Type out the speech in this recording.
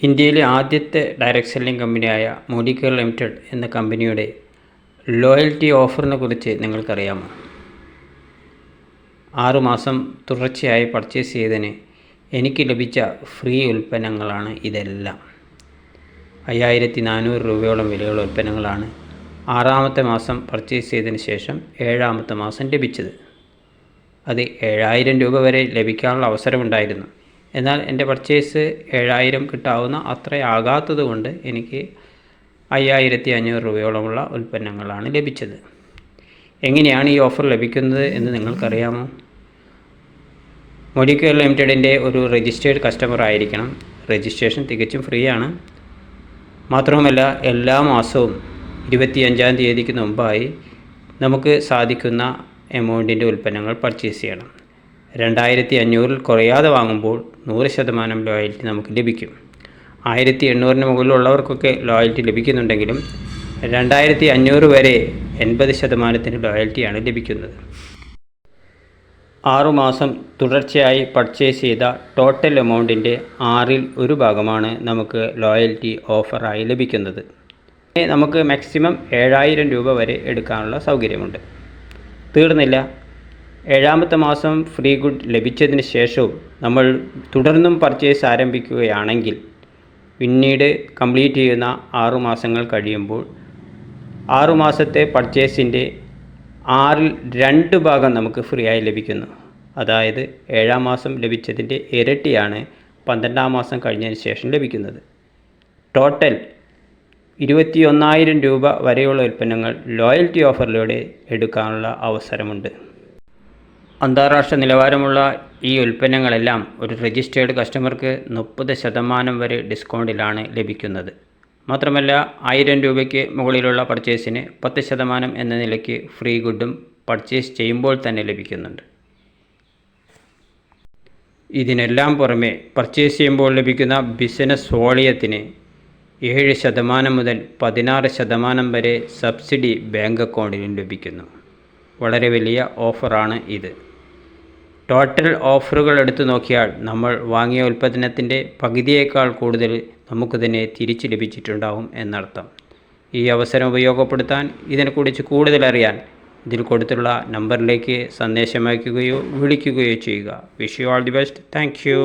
ഇന്ത്യയിലെ ആദ്യത്തെ direct selling കമ്പനിയായ മോഡികെയർ ലിമിറ്റഡ് എന്ന കമ്പനിയുടെ ലോയൽറ്റി ഓഫറിനെ കുറിച്ച് നിങ്ങൾക്കറിയാമോ? 6 മാസം തുടർച്ചയായി പർച്ചേസ് ചെയ്തതിന് എനിക്ക് ലഭിച്ച ഫ്രീ ഉൽപ്പന്നങ്ങളാണ് ഇതെല്ലാം. 5400 രൂപയോളം വിലയുള്ള ഉൽപ്പന്നങ്ങളാണ് 6-ാമത്തെ മാസം പർച്ചേസ് ചെയ്തതിന് ശേഷം 7-ാമത്തെ മാസം ലഭിച്ചത്. അത് 7000 രൂപ വരെ ലഭിക്കാനുള്ള അവസരമുണ്ടായിരുന്നു. എന്നാൽ എൻ്റെ പർച്ചേസ് 7000 കിട്ടാവുന്ന അത്രയാകാത്തത് കൊണ്ട് എനിക്ക് 5500 രൂപയോളമുള്ള ഉൽപ്പന്നങ്ങളാണ് ലഭിച്ചത്. എങ്ങനെയാണ് ഈ ഓഫർ ലഭിക്കുന്നത് എന്ന് നിങ്ങൾക്കറിയാമോ? മോഡികെയർ ലിമിറ്റഡിൻ്റെ ഒരു രജിസ്റ്റേർഡ് കസ്റ്റമർ ആയിരിക്കണം. രജിസ്ട്രേഷൻ തികച്ചും ഫ്രീ ആണ്. മാത്രവുമല്ല, എല്ലാ മാസവും 25-ാം തീയതിക്ക് മുമ്പായി നമുക്ക് സാധിക്കുന്ന എമൗണ്ടിൻ്റെ ഉൽപ്പന്നങ്ങൾ പർച്ചേസ് ചെയ്യണം. 2500 കുറയാതെ വാങ്ങുമ്പോൾ 100% ലോയൽറ്റി നമുക്ക് ലഭിക്കും. 1800 മുകളിലുള്ളവർക്കൊക്കെ ലോയൽറ്റി ലഭിക്കുന്നുണ്ടെങ്കിലും 2500 വരെ 80% ലോയൽറ്റിയാണ് ലഭിക്കുന്നത്. 6 മാസം തുടർച്ചയായി പർച്ചേസ് ചെയ്ത ടോട്ടൽ എമൗണ്ടിൻ്റെ 1/6 ഭാഗമാണ് നമുക്ക് ലോയൽറ്റി ഓഫറായി ലഭിക്കുന്നത്. നമുക്ക് മാക്സിമം 7000 രൂപ വരെ എടുക്കാനുള്ള സൗകര്യമുണ്ട്. തീർന്നില്ല, 7-ാമത്തെ മാസം ഫ്രീ ഗുഡ് ലഭിച്ചതിന് ശേഷവും നമ്മൾ തുടർന്നും പർച്ചേസ് ആരംഭിക്കുകയാണെങ്കിൽ പിന്നീട് കംപ്ലീറ്റ് ചെയ്യുന്ന 6 മാസങ്ങൾ കഴിയുമ്പോൾ 6 മാസത്തെ പർച്ചേസിൻ്റെ 2 ഭാഗം നമുക്ക് ഫ്രീ ആയി ലഭിക്കുന്നു. അതായത് 7-ാം മാസം ലഭിച്ചതിൻ്റെ ഇരട്ടിയാണ് 12-ാം മാസം കഴിഞ്ഞതിന് ശേഷം ലഭിക്കുന്നത്. ടോട്ടൽ 21000 രൂപ വരെയുള്ള ഉൽപ്പന്നങ്ങൾ ലോയൽറ്റി ഓഫറിലൂടെ എടുക്കാനുള്ള അവസരമുണ്ട്. അന്താരാഷ്ട്ര നിലവാരമുള്ള ഈ ഉൽപ്പന്നങ്ങളെല്ലാം ഒരു രജിസ്റ്റേർഡ് കസ്റ്റമർക്ക് 30% വരെ ഡിസ്കൗണ്ടിലാണ് ലഭിക്കുന്നത്. മാത്രമല്ല, 1000 രൂപയ്ക്ക് മുകളിലുള്ള പർച്ചേസിന് 10% എന്ന നിലയ്ക്ക് ഫ്രീ ഗുഡും പർച്ചേസ് ചെയ്യുമ്പോൾ തന്നെ ലഭിക്കുന്നുണ്ട്. ഇതിനെല്ലാം പുറമെ പർച്ചേസ് ചെയ്യുമ്പോൾ ലഭിക്കുന്ന ബിസിനസ് വോളിയത്തിന് 7% മുതൽ 16% വരെ സബ്സിഡി ബാങ്ക് അക്കൗണ്ടിലും ലഭിക്കുന്നു. വളരെ വലിയ ഓഫറാണ് ഇത്. ടോട്ടൽ ഓഫറുകൾ എടുത്തു നോക്കിയാൽ നമ്മൾ വാങ്ങിയ ഉൽപ്പന്നത്തിൻ്റെ പകുതിയേക്കാൾ കൂടുതൽ നമുക്ക് തന്നെ തിരിച്ച് ലഭിച്ചിട്ടുണ്ടാവും എന്നർത്ഥം. ഈ അവസരം ഉപയോഗപ്പെടുത്താൻ, ഇതിനെക്കുറിച്ച് കൂടുതൽ അറിയാൻ ഇതിൽ കൊടുത്തുള്ള നമ്പറിലേക്ക് സന്ദേശം അയക്കുകയോ വിളിക്കുകയോ ചെയ്യുക. Wish you all the best. Thank you.